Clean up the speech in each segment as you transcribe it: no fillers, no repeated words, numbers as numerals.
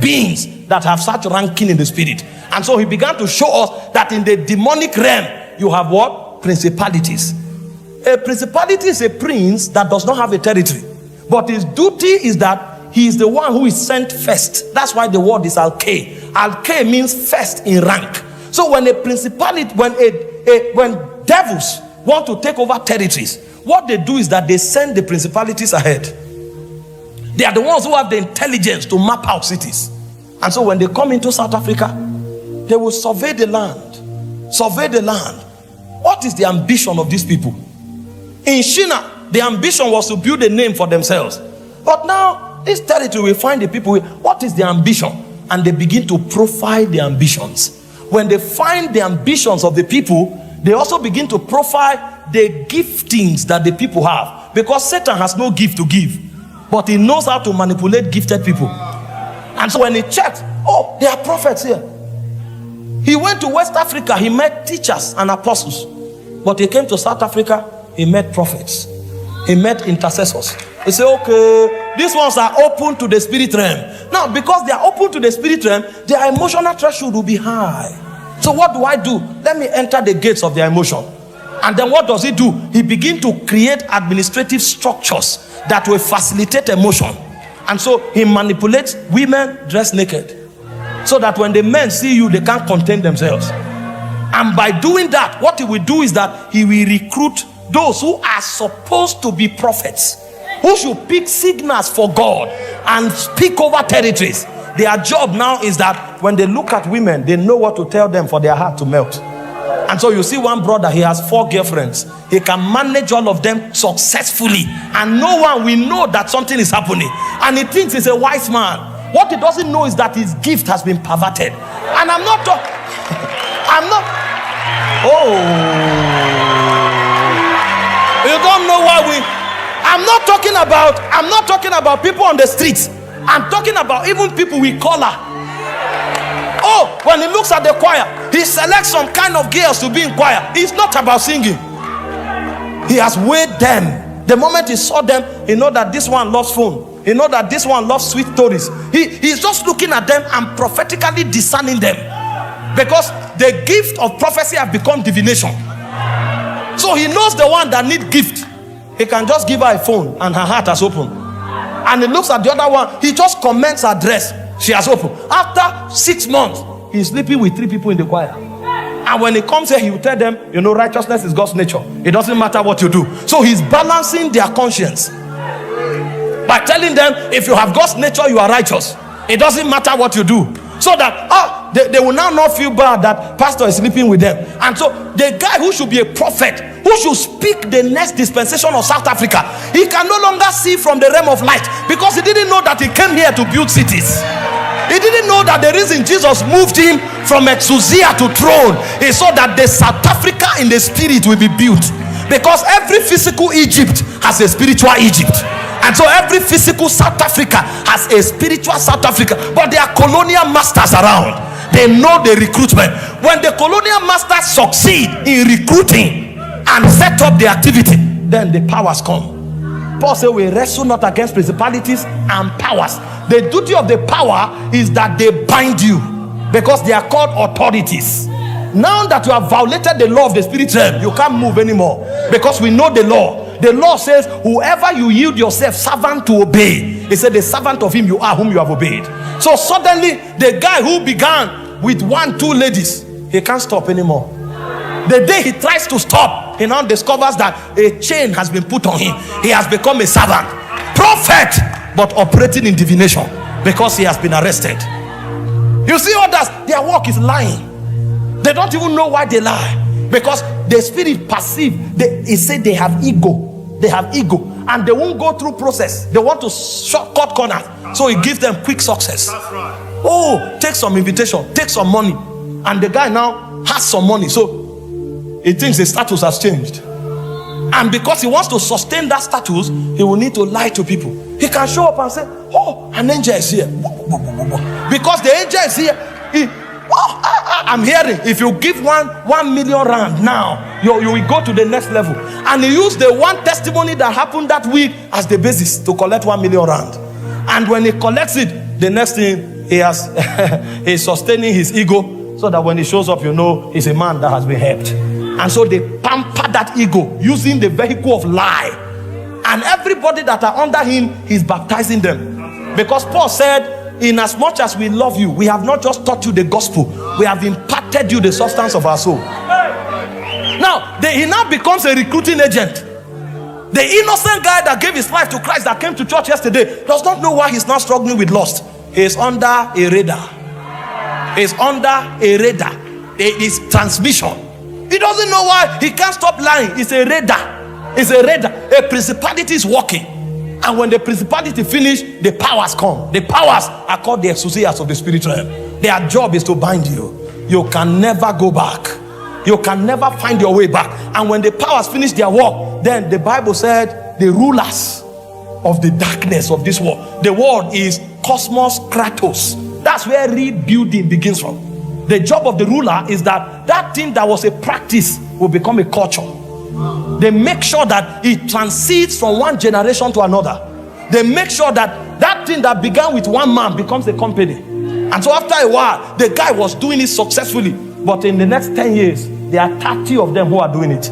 beings that have such ranking in the spirit. And so he began to show us that in the demonic realm, you have what? Principalities. A principality is a prince that does not have a territory. But his duty is that he is the one who is sent first. That's why the word is alke. Alke means first in rank. So when a principality, when devils want to take over territories, what they do is that they send the principalities ahead. They are the ones who have the intelligence to map out cities. And so when they come into South Africa, they will survey the land. Survey the land. What is the ambition of these people? In China, the ambition was to build a name for themselves. But now, this territory will find the people. What is the ambition? And they begin to profile the ambitions. When they find the ambitions of the people, they also begin to profile the giftings that the people have. Because Satan has no gift to give, but he knows how to manipulate gifted people. And so when he checked, oh, there are prophets here. He went to West Africa, he met teachers and apostles. But he came to South Africa, he met prophets. He met intercessors. He said, okay, these ones are open to the spirit realm. Now, because they are open to the spirit realm, their emotional threshold will be high. So what do? Let me enter the gates of their emotion. And then what does he do? He begins to create administrative structures that will facilitate emotion. And so he manipulates women dressed naked, so that when the men see you, they can't contain themselves. And by doing that, what he will do is that he will recruit those who are supposed to be prophets, who should pick signals for God and speak over territories. Their job now is that when they look at women, they know what to tell them for their heart to melt. And so you see one brother, he has 4 girlfriends. He can manage all of them successfully, and no one will know that something is happening. And he thinks he's a wise man. What he doesn't know is that his gift has been perverted. And I'm not. Oh, you don't know why I'm not talking about people on the streets. I'm talking about even people with collar. Oh, when he looks at the choir, he selects some kind of girls to be in choir. It's not about singing. He has weighed them. The moment he saw them, he knows that this one loves phone. He knows that this one loves sweet stories. He's just looking at them and prophetically discerning them. Because the gift of prophecy has become divination. So he knows the one that needs gift. He can just give her a phone and her heart has opened. And he looks at the other one, he just comments her dress. She has opened. After 6 months, he's sleeping with 3 people in the choir. And when he comes here, he will tell them, you know, righteousness is God's nature. It doesn't matter what you do. So he's balancing their conscience by telling them, if you have God's nature, you are righteous. It doesn't matter what you do. So that they will now not feel bad that pastor is sleeping with them. And so the guy who should be a prophet, who should speak the next dispensation of South Africa, he can no longer see from the realm of light, because he didn't know that he came here to build cities. He didn't know that the reason Jesus moved him from exousia to throne is so that the South Africa in the spirit will be built. Because every physical Egypt has a spiritual Egypt. And so every physical South Africa has a spiritual South Africa. But there are colonial masters around. They know the recruitment. When the colonial masters succeed in recruiting and set up the activity, then the powers come. Paul said, we wrestle not against principalities and powers. The duty of the power is that they bind you, because they are called authorities. Now that you have violated the law of the spirit realm, you can't move anymore, because we know the law. The law says, whoever you yield yourself servant to obey, it said the servant of him you are whom you have obeyed. So suddenly the guy who began with 1-2 ladies, he can't stop anymore. The day he tries to stop, he now discovers that a chain has been put on him. He has become a servant, prophet, but operating in divination, because he has been arrested. You see others, their work is lying. They don't even know why they lie, because the spirit perceive. He said they have ego. They have ego, and they won't go through process. They want to cut corners, so he gives them quick success. Oh, take some invitation, take some money, and the guy now has some money, so he thinks his status has changed. And because he wants to sustain that status, he will need to lie to people. He can show up and say, oh, an angel is here. Because the angel is here. I'm hearing, if you give 1 million rand now, you will go to the next level. And he used the one testimony that happened that week as the basis to collect 1 million rand. And when he collects it, the next thing, he's sustaining his ego so that when he shows up, you know he's a man that has been helped. And so they pamper that ego using the vehicle of lie. And everybody that are under him, he's baptizing them. Because Paul said, in as much as we love you, we have not just taught you the gospel, we have imparted you the substance of our soul. Now, he now becomes a recruiting agent. The innocent guy that gave his life to Christ, that came to church yesterday, does not know why he's now struggling with lust. He's under a radar. He's under a radar. There is transmission. He doesn't know why he can't stop lying. It's a radar. It's a radar. A principality is working. And when the principality finish, the powers come. The powers are called the exousias of the spirit realm. Their job is to bind you. You can never go back. You can never find your way back. And when the powers finish their work, then the Bible said the rulers of the darkness of this world. The world is Cosmos Kratos. That's where rebuilding begins from. The job of the ruler is that that thing that was a practice will become a culture. They make sure that it transcends from one generation to another. They make sure that that thing that began with one man becomes a company. And so after a while, the guy was doing it successfully. But in the next 10 years, there are 30 of them who are doing it.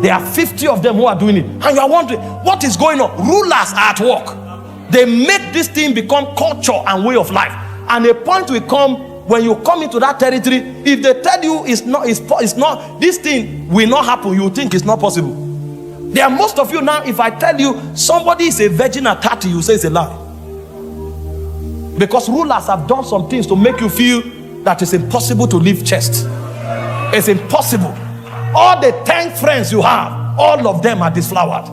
There are 50 of them who are doing it. And you are wondering, what is going on? Rulers are at work. They make this thing become culture and way of life. And a point will come when you come into that territory, if they tell you it's not, this thing will not happen, you think it's not possible. There are most of you now, if I tell you somebody is a virgin at 30, you say it's a lie. Because rulers have done some things to make you feel that it's impossible to live chaste. It's impossible. All the 10 friends you have, all of them are disflowered.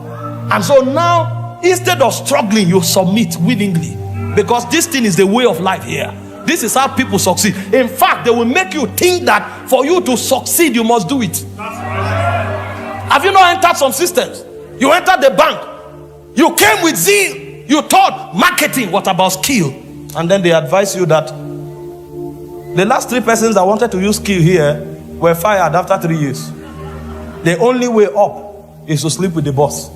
And so now, instead of struggling, you submit willingly. Because this thing is the way of life here. This is how people succeed. In fact, they will make you think that for you to succeed, you must do it. Have you not entered some systems? You entered the bank. You came with zeal. You thought marketing, what about skill? And then they advise you that the last 3 persons that wanted to use skill here were fired after 3 years. The only way up is to sleep with the boss.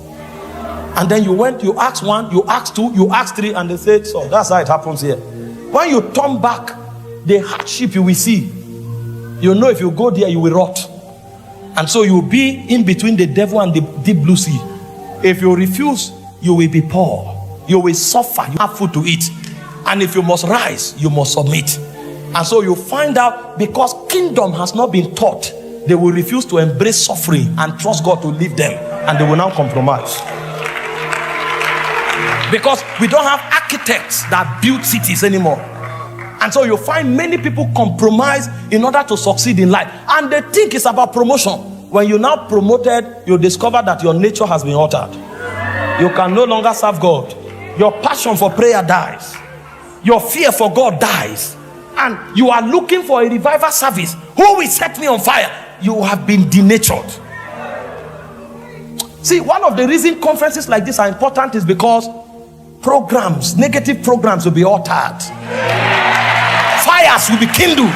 And then you asked 1, you asked 2, you asked 3, and they said, so that's how it happens here. When you turn back, the hardship you will see, you know if you go there, you will rot. And so you will be in between the devil and the deep blue sea. If you refuse, you will be poor. You will suffer. You have food to eat. And if you must rise, you must submit. And so you find out, because kingdom has not been taught, they will refuse to embrace suffering and trust God to lead them. And they will now compromise. Because we don't have architects that build cities anymore. And so you find many people compromise in order to succeed in life. And they think it's about promotion. When you're now promoted, you discover that your nature has been altered. You can no longer serve God. Your passion for prayer dies. Your fear for God dies. And you are looking for a revival service. Who will set me on fire? You have been denatured. See, one of the reasons conferences like this are important is because programs, negative programs will be altered. Fires will be kindled.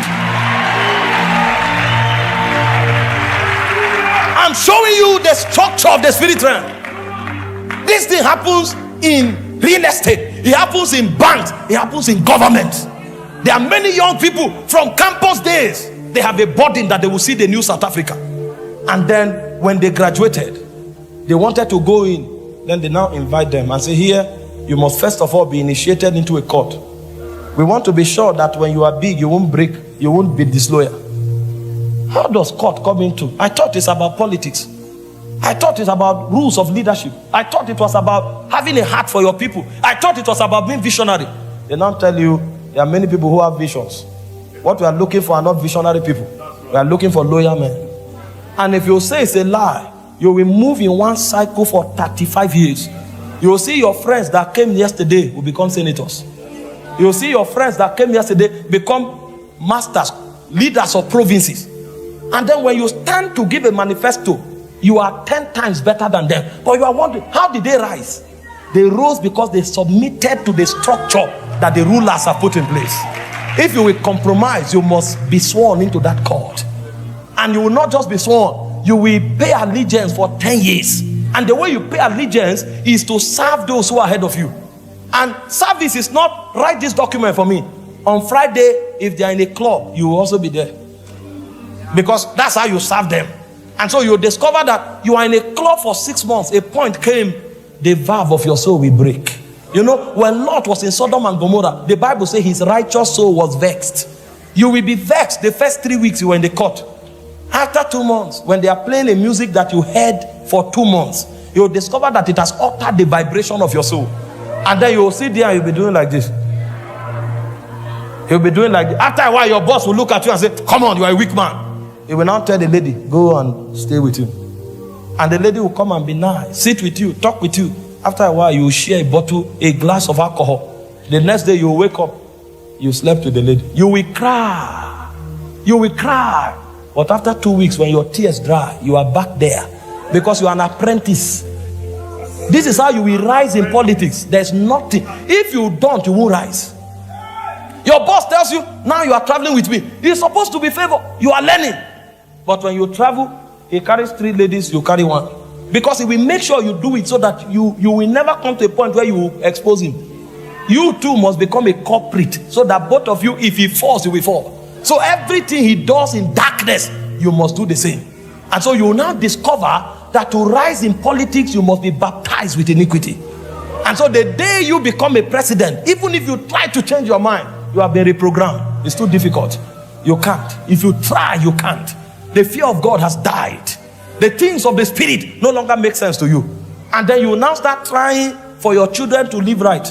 I'm showing you the structure of the spirit realm. This thing happens in real estate. It happens in banks. It happens in government. There are many young people from campus days. They have a burden that they will see the new South Africa. And then when they graduated, they wanted to go in. Then they now invite them and say, here, you must first of all be initiated into a court. We want to be sure that when you are big, you won't break, you won't be disloyal. How does court come into? I thought it's about politics. I thought it's about rules of leadership. I thought it was about having a heart for your people. I thought it was about being visionary. They now tell you there are many people who have visions. What we are looking for are not visionary people. We are looking for loyal men. And if you say it's a lie, you will move in one cycle for 35 years. You will see your friends that came yesterday will become senators. You will see your friends that came yesterday become masters, leaders of provinces. And then when you stand to give a manifesto, you are 10 times better than them. But you are wondering, how did they rise? They rose because they submitted to the structure that the rulers have put in place. If you will compromise, you must be sworn into that court. And you will not just be sworn, you will pay allegiance for 10 years. And the way you pay allegiance is to serve those who are ahead of you. And service is not, write this document for me. On Friday, if they are in a club, you will also be there. Because that's how you serve them. And so you discover that you are in a club for 6 months. A point came, the valve of your soul will break. You know, when Lot was in Sodom and Gomorrah, the Bible says his righteous soul was vexed. You will be vexed the first 3 weeks you were in the court. After 2 months, when they are playing a music that you heard for 2 months, you will discover that it has altered the vibration of your soul. And then you will sit there and you'll be doing like this. You'll be doing like this. After a while, your boss will look at you and say, come on, you are a weak man. He will now tell the lady, go and stay with you. And the lady will come and be nice, sit with you, talk with you. After a while, you will share a bottle, a glass of alcohol. The next day, you will wake up. You slept with the lady. You will cry. You will cry. But after 2 weeks, when your tears dry, you are back there. Because you are an apprentice. This is how you will rise in politics. There's nothing. If you don't, you won't rise. Your boss tells you, now you are traveling with me. It's supposed to be favor. You are learning. But when you travel, he carries 3 ladies, you carry 1. Because he will make sure you do it so that you will never come to a point where you will expose him. You too must become a culprit so that both of you, if he falls, you will fall. So everything he does in darkness, you must do the same. And so you will now discover that to rise in politics, you must be baptized with iniquity. And so the day you become a president, even if you try to change your mind, you have been reprogrammed. It's too difficult. You can't. If you try, you can't. The fear of God has died. The things of the spirit no longer make sense to you. And then you will now start trying for your children to live right.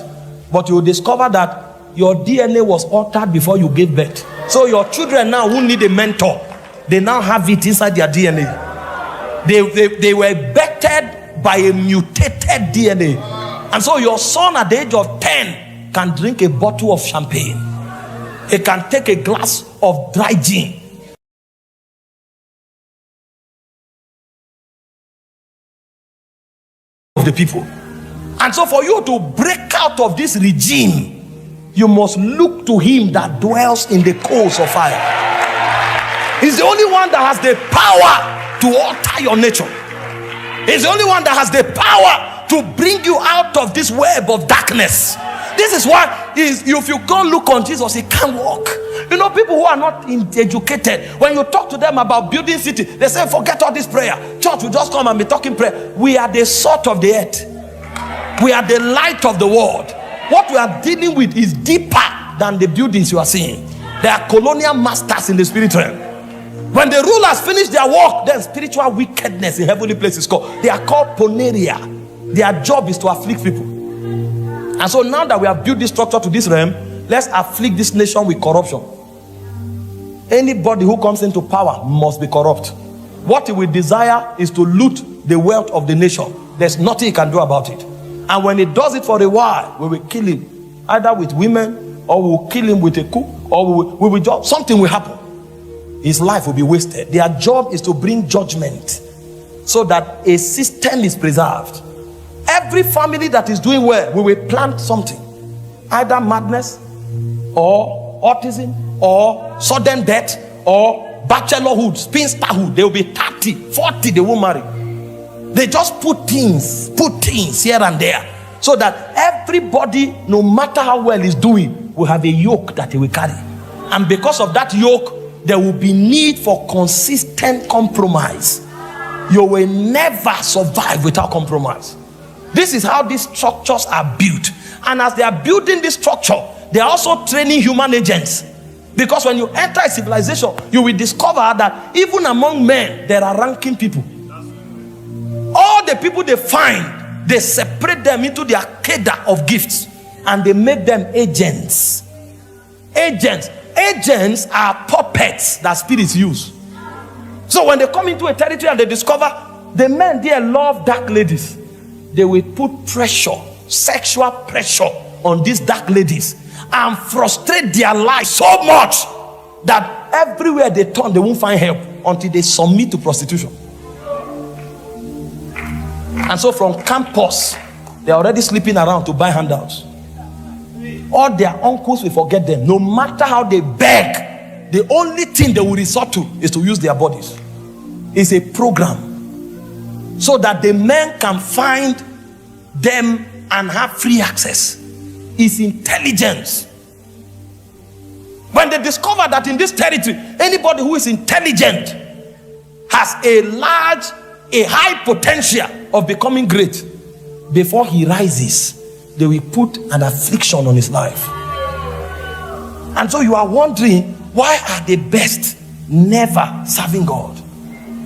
But you will discover that your DNA was altered before you gave birth. So your children now who need a mentor, they now have it inside their DNA. They were bettered by a mutated DNA. And so your son at the age of 10 can drink a bottle of champagne. He can take a glass of dry gin. Of the people. And so for you to break out of this regime, you must look to him that dwells in the coals of fire. He's the only one that has the power to alter your nature. He's the only one that has the power to bring you out of this web of darkness. This is why if you go look on Jesus, he can't walk. You know, people who are not educated, when you talk to them about building city, they say, forget all this prayer. Church will just come and be talking prayer. We are the salt of the earth. We are the light of the world. What we are dealing with is deeper than the buildings you are seeing. They are colonial masters in the spirit realm. When the rulers finish their work, then spiritual wickedness in heavenly places called. They are called poneria. Their job is to afflict people. And so now that we have built this structure to this realm, let's afflict this nation with corruption. Anybody who comes into power must be corrupt. What he will desire is to loot the wealth of the nation. There's nothing he can do about it. And when he does it for a while, we will kill him, either with women, or we will kill him with a cook, or we will just, something will happen. His life will be wasted. Their job is to bring judgment so that a system is preserved. Every family that is doing well, we will plant something, either madness or autism or sudden death or bachelorhood, spinsterhood. They will be 30, 40, they won't marry. They just put things here and there so that everybody, no matter how well he's doing, will have a yoke that he will carry. And because of that yoke, there will be need for consistent compromise. You will never survive without compromise. This is how these structures are built. And as they are building this structure, they are also training human agents. Because when you enter a civilization, you will discover that even among men, there are ranking people. All the people they find, they separate them into their cadre of gifts. And they make them agents. Agents are puppets that spirits use. So when they come into a territory and they discover the men there love dark ladies, they will put pressure, sexual pressure on these dark ladies and frustrate their lives so much that everywhere they turn, they won't find help until they submit to prostitution. And so from campus, they're already sleeping around to buy handouts. All their uncles will forget them. No matter how they beg, the only thing they will resort to is to use their bodies. It's a program so that the men can find them and have free access. It's intelligence. When they discover that in this territory, anybody who is intelligent has a high potential of becoming great, before he rises, they will put an affliction on his life. And so you are wondering, why are the best never serving God?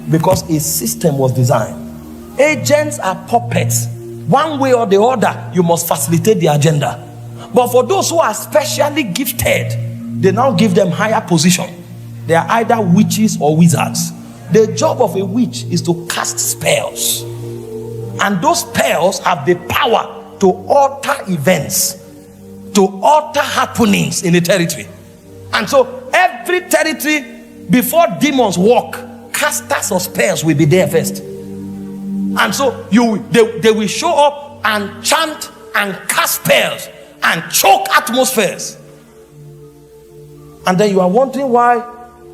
Because a system was designed. Agents are puppets. One way or the other, you must facilitate the agenda. But for those who are specially gifted, they now give them higher position. They are either witches or wizards. The job of a witch is to cast spells. And those spells have the power to alter events, to alter happenings in a territory. And so every territory, before demons walk, casters of spells will be there first. And so they will show up and chant and cast spells and choke atmospheres. And then you are wondering why,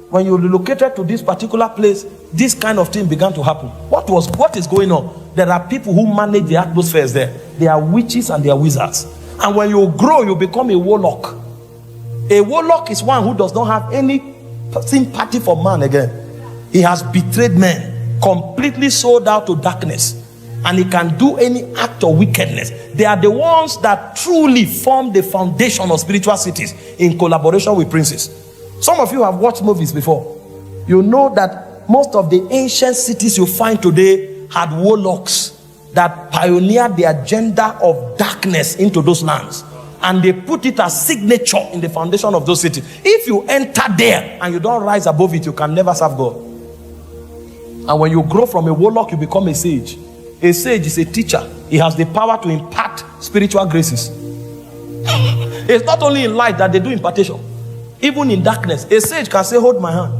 when you relocated to this particular place, this kind of thing began to happen. What is going on? There are people who manage the atmospheres there. They are witches and they are wizards. And when you grow, you become a warlock. A warlock is one who does not have any sympathy for man again. He has betrayed men, completely sold out to darkness, and he can do any act of wickedness. They are the ones that truly form the foundation of spiritual cities in collaboration with princes. Some of you have watched movies before. You know that most of the ancient cities you find today had warlocks that pioneered the agenda of darkness into those lands, and they put it as signature in the foundation of those cities. If you enter there and you don't rise above it, you can never serve God. And when you grow from a warlock, you become a sage. A sage is a teacher. He has the power to impart spiritual graces. It's not only in light that they do impartation. Even in darkness, a sage can say, hold my hand.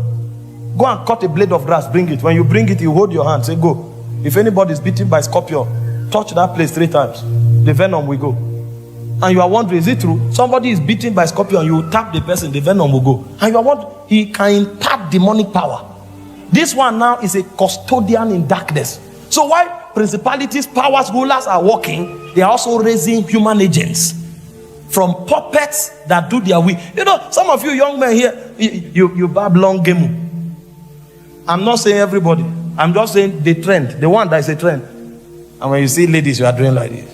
Go and cut a blade of grass, bring it. When you bring it, you hold your hand, say, go. If anybody is bitten by scorpion, touch that place 3 times. The venom will go. And you are wondering, is it true? Somebody is bitten by scorpion, you tap the person, the venom will go. And you are wondering, he can impart demonic power. This one now is a custodian in darkness. So while principalities, powers, rulers are working, they are also raising human agents from puppets that do their will. You know, some of you young men here, you Babylon game. I'm not saying everybody. I'm just saying the trend, the one that is a trend. And when you see ladies, you are doing like this.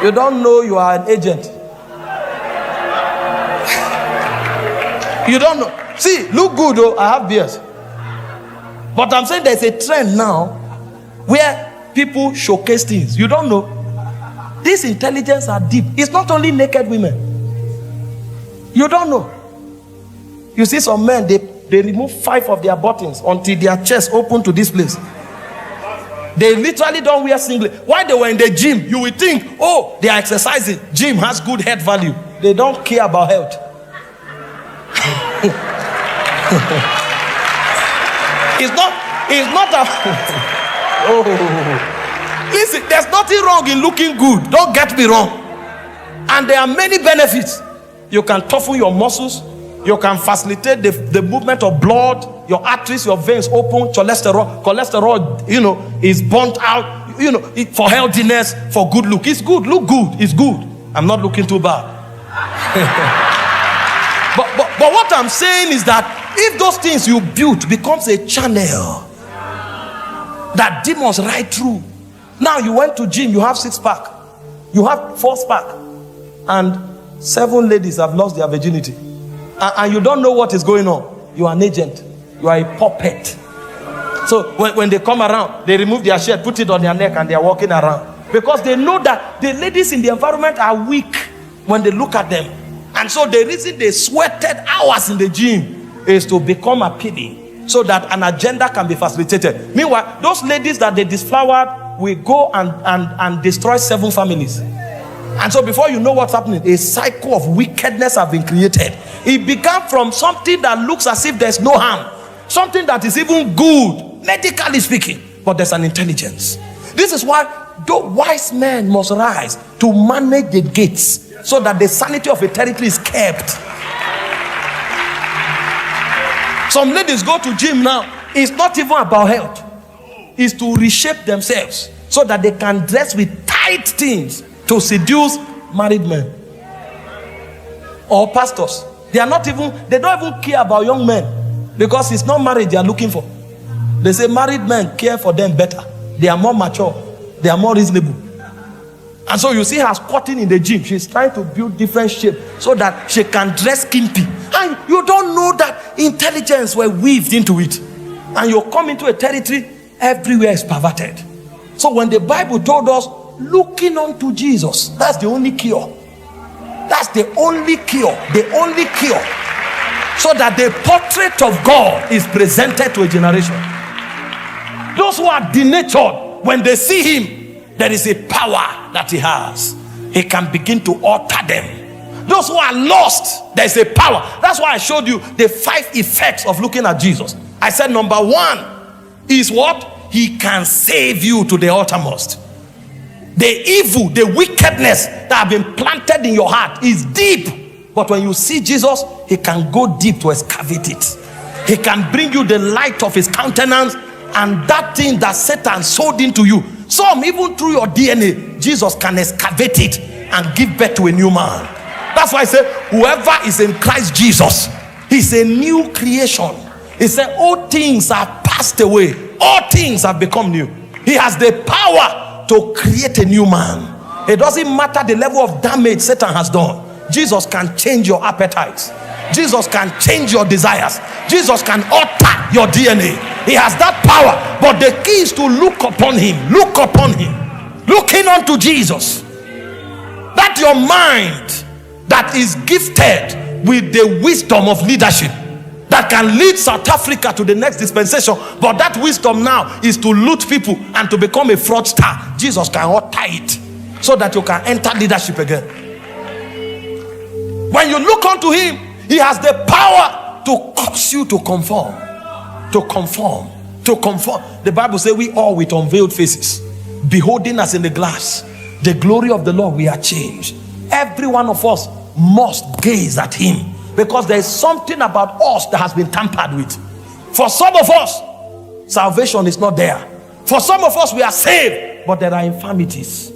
You don't know you are an agent. You don't know. See, look good though, I have beards. But I'm saying there's a trend now where people showcase things. You don't know. This intelligence are deep. It's not only naked women. You don't know. You see some men, they remove 5 of their buttons until their chest open to this place. They literally don't wear singlet. While they were in the gym, you will think, oh, they are exercising. Gym has good health value. They don't care about health. It's not a oh. Listen, there's nothing wrong in looking good. Don't get me wrong. And there are many benefits. You can toughen your muscles. You can facilitate the movement of blood. Your arteries, your veins open. Cholesterol, is burnt out. For healthiness, for good look. It's good. Look good. It's good. I'm not looking too bad. But what I'm saying is that if those things you built becomes a channel that demons ride through. Now you went to gym, you have 6-pack, you have 4-pack, and 7 ladies have lost their virginity, and you don't know what is going on. You are an agent. You are a puppet. So when they come around, they remove their shirt, put it on their neck, and they are walking around because they know that the ladies in the environment are weak when they look at them. And so the reason they sweated hours in the gym is to become appealing so that an agenda can be facilitated. Meanwhile, those ladies that they disflowered will go and destroy 7 families. And so before you know what's happening, a cycle of wickedness has been created. It began from something that looks as if there's no harm, something that is even good, medically speaking, but there's an intelligence. This is why wise men must rise to manage the gates so that the sanity of a territory is kept. Some ladies go to gym now. It's not even about health. It's to reshape themselves so that they can dress with tight things to seduce married men. or pastors. They don't even care about young men, because it's not marriage they are looking for. They say married men care for them better. They are more mature, they are more reasonable. And so you see her squatting in the gym. She's trying to build different shape so that she can dress skimpy. And you don't know that intelligence were weaved into it. And you come into a territory, everywhere is perverted. So when the Bible told us, looking unto Jesus, that's the only cure. That's the only cure. The only cure. So that the portrait of God is presented to a generation. Those who are denatured, when they see him, there is a power that he has. He can begin to alter them. Those who are lost, there is a power. That's why I showed you the 5 effects of looking at Jesus. I said number 1 is what? He can save you to the uttermost. The evil, the wickedness that have been planted in your heart is deep. But when you see Jesus, he can go deep to excavate it. He can bring you the light of his countenance, and that thing that Satan sowed into you, some even through your DNA, Jesus can excavate it and give birth to a new man. That's why I say, whoever is in Christ Jesus, he's a new creation. He said, all things are passed away, all things have become new. He has the power to create a new man. It doesn't matter the level of damage Satan has done. Jesus can change your appetites. Jesus can change your desires. Jesus can alter your DNA. He has that power. But the key is to look upon him. Look upon him. Looking unto Jesus. That your mind that is gifted with the wisdom of leadership, that can lead South Africa to the next dispensation, but that wisdom now is to loot people and to become a fraudster. Jesus can alter it so that you can enter leadership again. When you look unto him, he has the power to cause you to conform. To conform. To conform. The Bible says we all with unveiled faces, beholding us in the glass, the glory of the Lord, we are changed. Every one of us must gaze at him, because there is something about us that has been tampered with. For some of us, salvation is not there. For some of us, we are saved, but there are infirmities.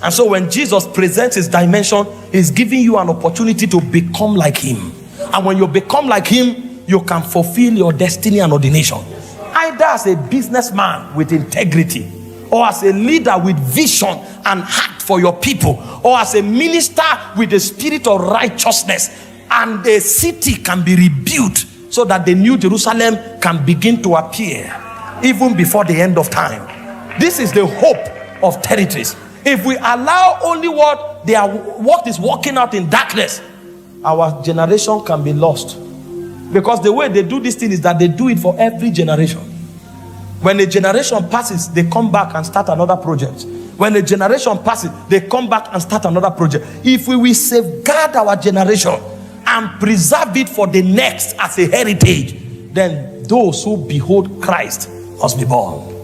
And so when Jesus presents his dimension, he's giving you an opportunity to become like him. And when you become like him, you can fulfill your destiny and ordination. Either as a businessman with integrity, or as a leader with vision and heart for your people, or as a minister with the spirit of righteousness, and the city can be rebuilt so that the new Jerusalem can begin to appear even before the end of time. This is the hope of territories. If we allow only what is working out in darkness, our generation can be lost. Because the way they do this thing is that they do it for every generation. When a generation passes, they come back and start another project. When a generation passes, they come back and start another project. If we will safeguard our generation and preserve it for the next as a heritage, then those who behold Christ must be born.